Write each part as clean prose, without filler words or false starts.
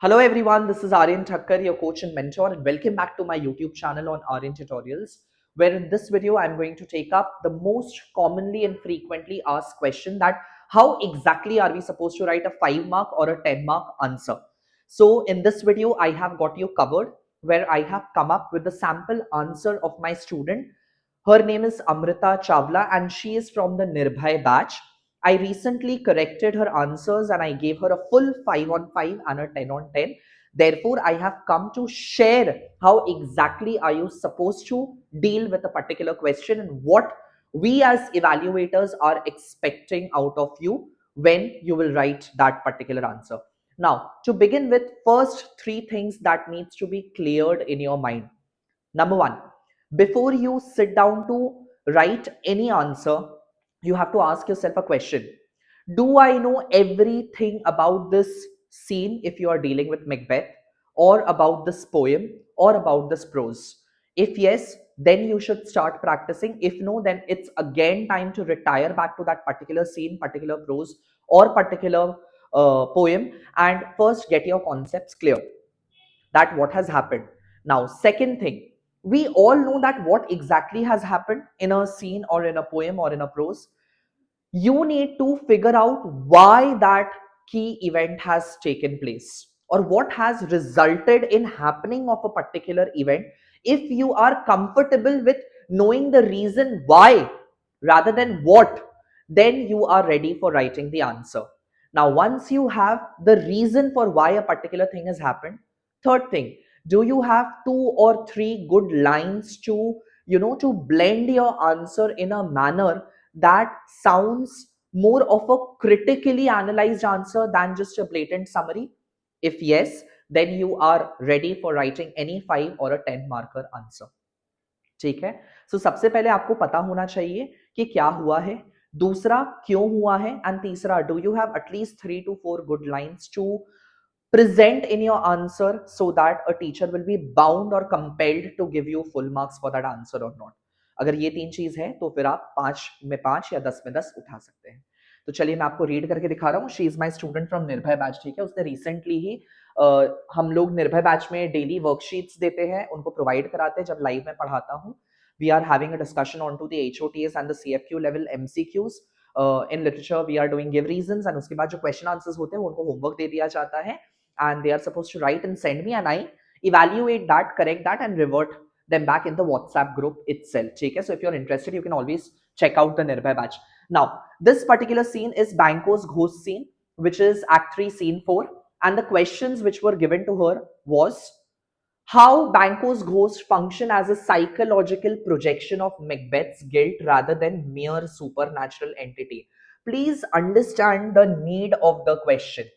Hello everyone, this is Aryan Thakkar, your coach and mentor, and welcome back to my YouTube channel on Aryan Tutorials, where in this video I'm going to take up the most commonly and frequently asked question, that how exactly are we supposed to write a 5 mark or a 10 mark answer. So in this video I have got you covered, where I have come up with the sample answer of my student. Her name is Amrita Chawla and she is from the Nirbhay batch. I recently corrected her answers and I gave her a full 5 on 5 and a 10 on 10. Therefore, I have come to share how exactly are you supposed to deal with a particular question and what we as evaluators are expecting out of you when you will write that particular answer. Now, to begin with, first three things that needs to be cleared in your mind. Number one, before you sit down to write any answer, you have to ask yourself a question. Do I know everything about this scene if you are dealing with Macbeth, or about this poem, or about this prose? If yes, then you should start practicing. If no, then it's again time to retire back to that particular scene, particular prose, or particular poem, and first get your concepts clear, that what has happened. Now, second thing, we all know that what exactly has happened in a scene or in a poem or in a prose. You need to figure out why that key event has taken place, or what has resulted in happening of a particular event. If you are comfortable with knowing the reason why rather than what, then you are ready for writing the answer. Now, once you have the reason for why a particular thing has happened, third thing, do you have two or three good lines to to blend your answer in a manner that sounds more of a critically analyzed answer than just a blatant summary? If yes, then you are ready for writing any 5 or a 10 marker answer. ठीक है? So सबसे पहले आपको पता होना चाहिए कि क्या हुआ है, दूसरा क्यों हुआ है, and तीसरा, do you have at least 3 to 4 good lines to present in your answer so that a teacher will be bound or compelled to give you full marks for that answer or not. अगर ये तीन चीज है तो फिर आप 5 में 5 या 10 में 10 उठा सकते हैं. तो चलिए मैं आपको रीड करके दिखा रहा हूँ. She is my student from निर्भय बैच. ठीक है, उसने रिसेंटली ही हम लोग निर्भय बैच में डेली वर्कशीट्स देते हैं, उनको प्रोवाइड कराते हैं जब लाइव में पढ़ाता हूँ. We are having a discussion on to the HOTS and the CFQ level MCQs. In literature we are doing give reasons, and उसके बाद जो क्वेश्चन आंसर्स होते हैं वो उनको होमवर्क दे दिया जाता है, and they are supposed to write and send me, and I evaluate that, correct that, and revert them back in the WhatsApp group itself. Okay, so if you're interested, you can always check out the Nirbhay batch. Now, this particular scene is Banquo's ghost scene, which is Act 3, Scene 4, and the questions which were given to her was how Banquo's ghost function as a psychological projection of Macbeth's guilt rather than mere supernatural entity. Please understand the need of the question.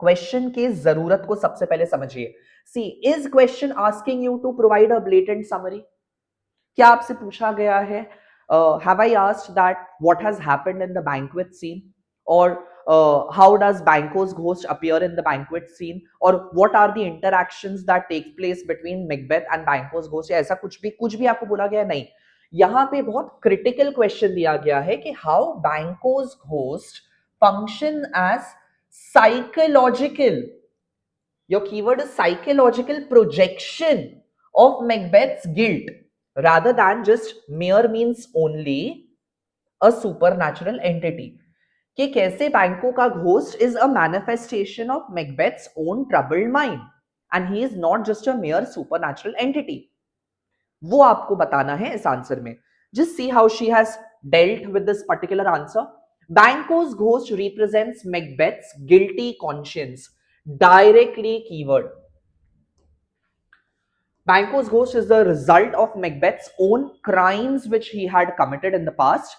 Question के जरूरत को सबसे पहले समझिए. See, is question asking you to provide a blatant summary? क्या आपसे पूछा गया है, have I asked that what has happened in the banquet scene, और how does Banquo's ghost appear in the banquet scene, और what are the interactions that take place between Macbeth and Banquo's ghost? ऐसा कुछ भी आपको बोला गया नहीं. यहाँ पे बहुत क्रिटिकल क्वेश्चन दिया गया है कि how Banquo's ghost function as psychological, your keyword is psychological projection of Macbeth's guilt rather than just mere means only a supernatural entity. कि कैसे बैंको का ghost is a manifestation of Macbeth's own troubled mind and he is not just a mere supernatural entity. वो आपको बताना है इस answer में. Just see how she has dealt with this particular answer. Banquo's ghost represents Macbeth's guilty conscience. Directly keyword. Banquo's ghost is the result of Macbeth's own crimes which he had committed in the past.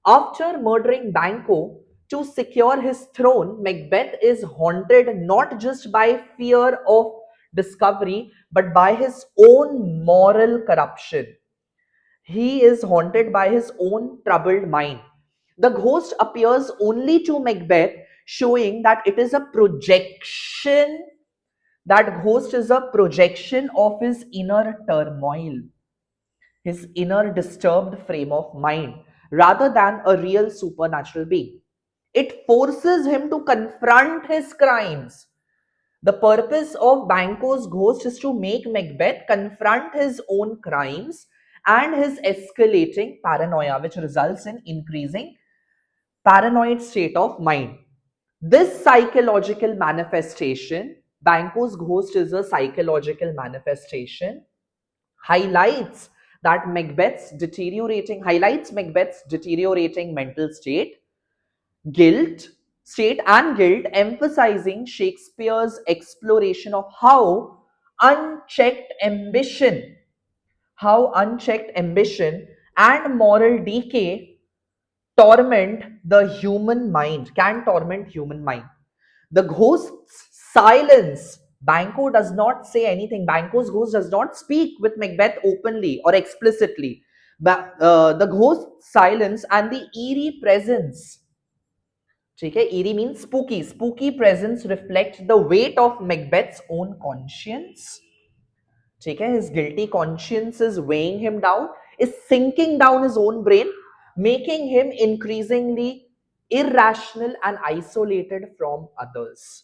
After murdering Banquo to secure his throne, Macbeth is haunted not just by fear of discovery but by his own moral corruption. He is haunted by his own troubled mind. The ghost appears only to Macbeth, showing that it is a projection. That ghost is a projection of his inner turmoil, his inner disturbed frame of mind, rather than a real supernatural being. It forces him to confront his crimes. The purpose of Banquo's ghost is to make Macbeth confront his own crimes and his escalating paranoia, which results in increasing paranoid state of mind. This psychological manifestation, Banquo's ghost is a psychological manifestation, highlights that Macbeth's deteriorating mental guilt state and guilt, emphasizing Shakespeare's exploration of unchecked ambition how unchecked ambition and moral decay torment human mind. The ghost's silence. Banquo does not say anything. Banquo's ghost does not speak with Macbeth openly or explicitly. The ghost's silence and the eerie presence. ठीक है, eerie means spooky. Spooky presence reflect the weight of Macbeth's own conscience. ठीक है, his guilty conscience is weighing him down, is sinking down his own brain, making him increasingly irrational and isolated from others.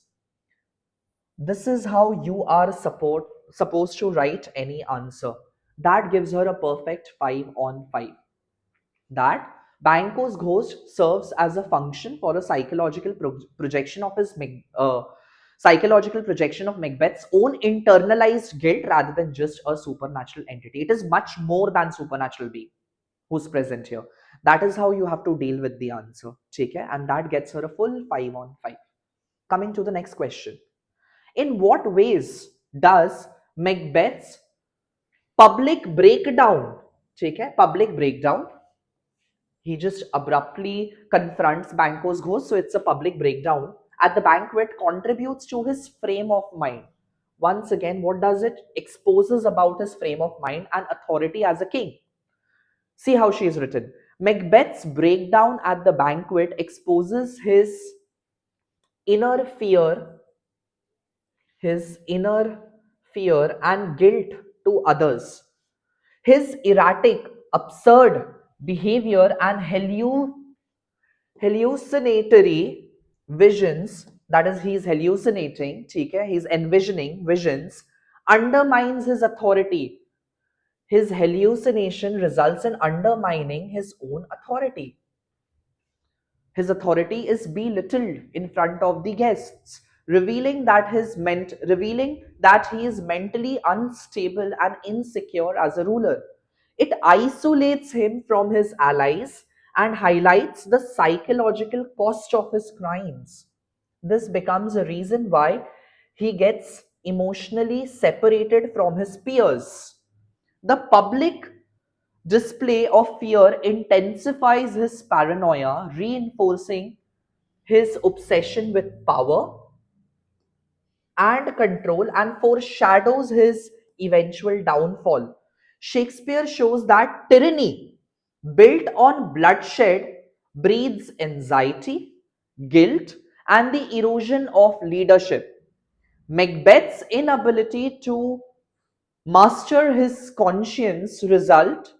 This is how you are supposed to write any answer. That gives her a perfect 5 on 5. That Banquo's ghost serves as a function for a psychological projection of Macbeth's own internalized guilt rather than just a supernatural entity. It is much more than supernatural being who's present here. That is how you have to deal with the answer. Okay? And that gets her a full 5 on 5. Coming to the next question. In what ways does Macbeth's public breakdown, public breakdown, he just abruptly confronts Banquo's ghost, so it's a public breakdown at the banquet, contributes to his frame of mind? Once again, what does it? Exposes about his frame of mind and authority as a king. See how she is written. Macbeth's breakdown at the banquet exposes inner fear, his inner fear and guilt to others. His erratic, absurd behavior and hallucinatory visions, that is, he's hallucinating, he's envisioning visions, undermines his authority. His hallucination results in undermining his own authority. His authority is belittled in front of the guests, revealing that he is mentally unstable and insecure as a ruler. It isolates him from his allies and highlights the psychological cost of his crimes. This becomes a reason why he gets emotionally separated from his peers. The public display of fear intensifies his paranoia, reinforcing his obsession with power and control and foreshadows his eventual downfall. Shakespeare shows that tyranny built on bloodshed breeds anxiety, guilt, and the erosion of leadership. Macbeth's inability to master his conscience result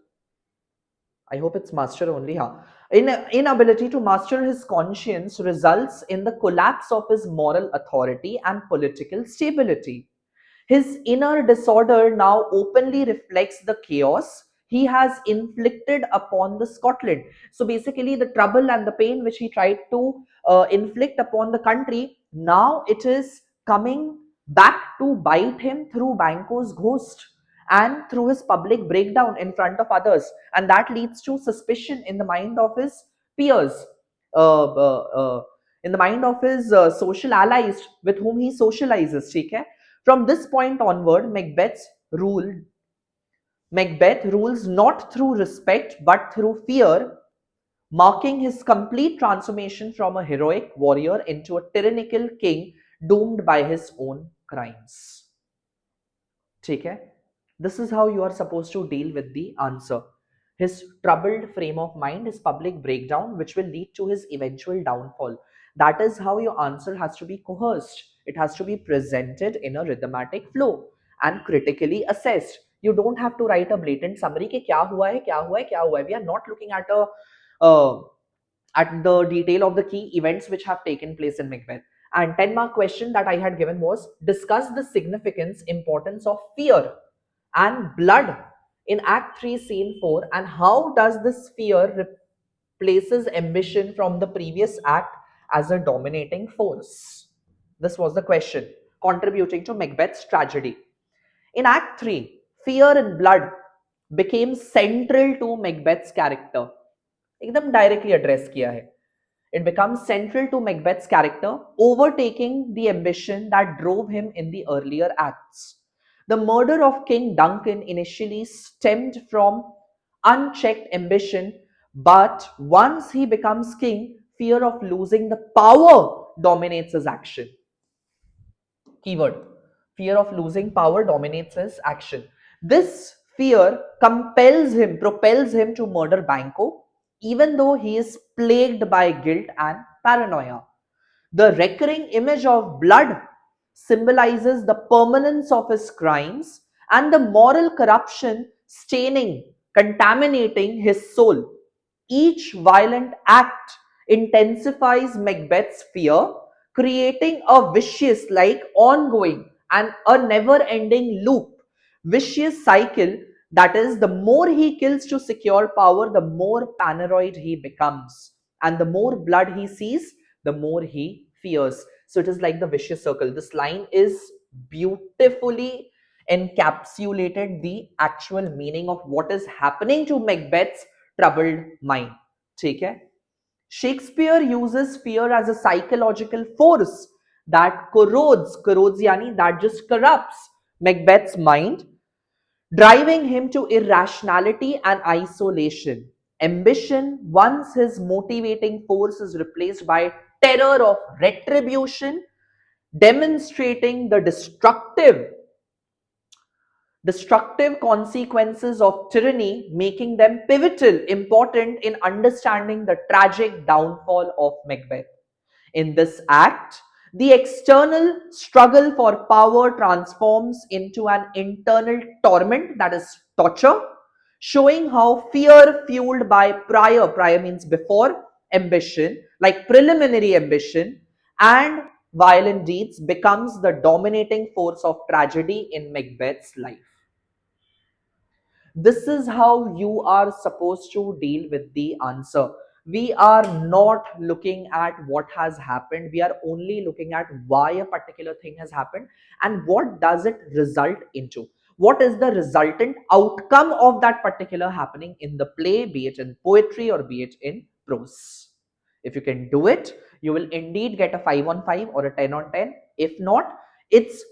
I hope it's master only. Huh? Inability to master his conscience results in the collapse of his moral authority and political stability. His inner disorder now openly reflects the chaos he has inflicted upon the Scotland. So basically, the trouble and the pain which he tried to inflict upon the country, now it is coming back to bite him through Banquo's ghost and through his public breakdown in front of others, and that leads to suspicion in the mind of his peers, uh, uh, uh, in the mind of his social allies with whom he socializes. Okay? From this point onward, Macbeth rules not through respect but through fear, marking his complete transformation from a heroic warrior into a tyrannical king doomed by his own crimes. Okay? This is how you are supposed to deal with the answer. His troubled frame of mind, his public breakdown, which will lead to his eventual downfall. That is how your answer has to be coerced. It has to be presented in a rhythmatic flow and critically assessed. You don't have to write a blatant summary कि क्या हुआ है, क्या हुआ है, क्या हुआ है. We are not looking uh, at the detail of the key events which have taken place in Macbeth. And 10 mark question that I had given was discuss the significance, importance of fear and blood in Act 3, Scene 4, and how does this fear replaces ambition from the previous act as a dominating force. This was the question, contributing to Macbeth's tragedy. In Act 3, fear and blood became central to Macbeth's character. एकदम directly address किया है. It becomes central to Macbeth's character, overtaking the ambition that drove him in the earlier acts. The murder of King Duncan initially stemmed from unchecked ambition, but once he becomes king, fear of losing the power dominates his action. Keyword: fear of losing power dominates his action. This fear propels him to murder Banquo, even though he is plagued by guilt and paranoia. The recurring image of blood symbolizes the permanence of his crimes and the moral corruption staining, contaminating his soul. Each violent act intensifies Macbeth's fear, creating a vicious, like ongoing and a never ending loop, vicious cycle. That is, the more he kills to secure power, the more paranoid he becomes, and the more blood he sees, the more he fears. So it is like the vicious circle. This line is beautifully encapsulated the actual meaning of what is happening to Macbeth's troubled mind. ठीक है? Shakespeare uses fear as a psychological force that corrodes yani that just corrupts Macbeth's mind, driving him to irrationality and isolation. Ambition, once his motivating force, is replaced by terror of retribution, demonstrating the destructive consequences of tyranny, making them pivotal, important in understanding the tragic downfall of Macbeth. In this act, the external struggle for power transforms into an internal torment, that is torture, showing how fear fueled by prior means before ambition, like preliminary ambition, and violent deeds becomes the dominating force of tragedy in Macbeth's life. This is how you are supposed to deal with the answer. We are not looking at what has happened. We are only looking at why a particular thing has happened and what does it result into. What is the resultant outcome of that particular happening in the play, be it in poetry or be it in prose. If you can do it, you will indeed get a 5 on 5 or a 10 on 10. If not, it's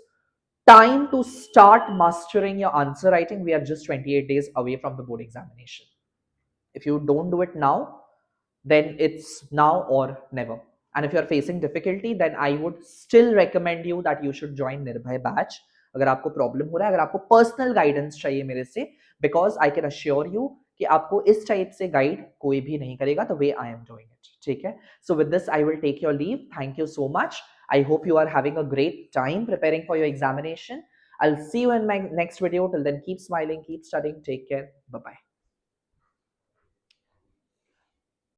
time to start mastering your answer writing. We are just 28 days away from the board examination. If you don't do it now, then it's now or never. And if you are facing difficulty, then I would still recommend you that you should join Nirbhay batch. अगर आपको problem हो रहा है, अगर आपको personal guidance चाहिए मेरे से, because I can assure you कि आपको इस टाइप से गाइड कोई भी नहीं करेगा the way I am doing it. ठीक है? So with this I will take your leave. Thank you so much. I hope you are having a great time preparing for your examination. I'll see you in my next video. Till then, keep smiling, keep studying. Take care. Bye-bye.